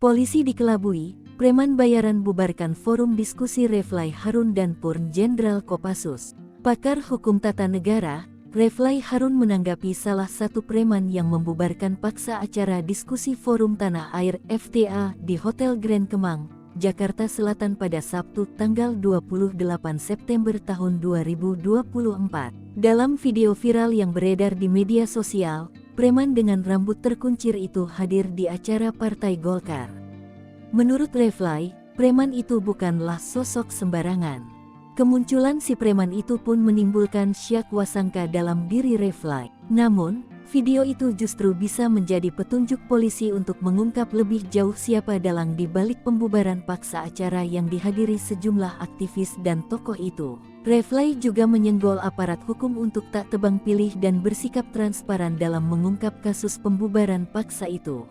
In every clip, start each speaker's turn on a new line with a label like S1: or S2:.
S1: Polisi dikelabui, preman bayaran bubarkan forum diskusi Refly Harun dan Purn Jenderal Kopassus. Pakar hukum tata negara, Refly Harun menanggapi salah satu preman yang membubarkan paksa acara diskusi Forum Tanah Air FTA di Hotel Grand Kemang, Jakarta Selatan pada Sabtu tanggal 28 September tahun 2024. Dalam video viral yang beredar di media sosial, preman dengan rambut terkuncir itu hadir di acara Partai Golkar. Menurut Refly, preman itu bukanlah sosok sembarangan. Kemunculan si preman itu pun menimbulkan syak wasangka dalam diri Refly. Namun, video itu justru bisa menjadi petunjuk polisi untuk mengungkap lebih jauh siapa dalang di balik pembubaran paksa acara yang dihadiri sejumlah aktivis dan tokoh itu. Refly juga menyenggol aparat hukum untuk tak tebang pilih dan bersikap transparan dalam mengungkap kasus pembubaran paksa itu.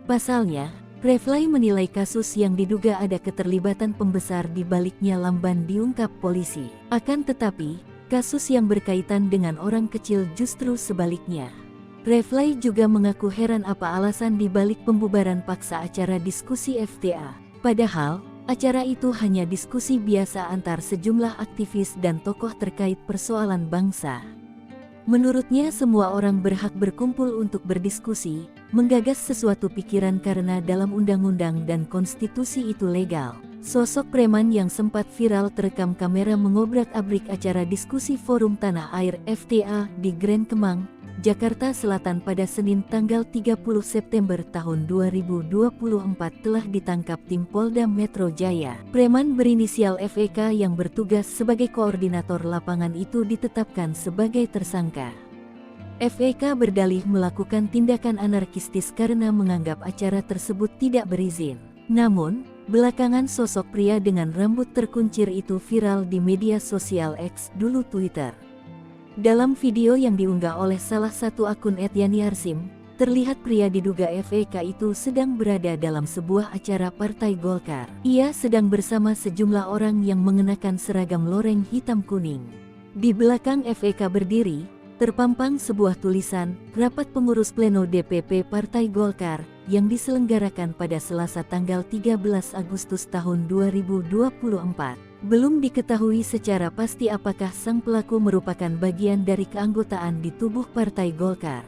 S1: Pasalnya, Refly menilai kasus yang diduga ada keterlibatan pembesar di baliknya lamban diungkap polisi. Akan tetapi, kasus yang berkaitan dengan orang kecil justru sebaliknya. Refly juga mengaku heran apa alasan di balik pembubaran paksa acara diskusi FTA. Padahal, acara itu hanya diskusi biasa antar sejumlah aktivis dan tokoh terkait persoalan bangsa. Menurutnya semua orang berhak berkumpul untuk berdiskusi, menggagas sesuatu pikiran karena dalam undang-undang dan konstitusi itu legal. Sosok preman yang sempat viral terekam kamera mengobrak-abrik acara diskusi Forum Tanah Air FTA di Grand Kemang, Jakarta Selatan pada Senin tanggal 30 September tahun 2024 telah ditangkap tim Polda Metro Jaya. Preman berinisial FEK yang bertugas sebagai koordinator lapangan itu ditetapkan sebagai tersangka. FEK berdalih melakukan tindakan anarkistis karena menganggap acara tersebut tidak berizin. Namun, belakangan sosok pria dengan rambut terkuncir itu viral di media sosial X dulu Twitter. Dalam video yang diunggah oleh salah satu akun @yani_arsim, terlihat pria diduga FEK itu sedang berada dalam sebuah acara Partai Golkar. Ia sedang bersama sejumlah orang yang mengenakan seragam loreng hitam kuning. Di belakang FEK berdiri, terpampang sebuah tulisan, Rapat Pengurus Pleno DPP Partai Golkar, yang diselenggarakan pada Selasa tanggal 13 Agustus tahun 2024. Belum diketahui secara pasti apakah sang pelaku merupakan bagian dari keanggotaan di tubuh Partai Golkar.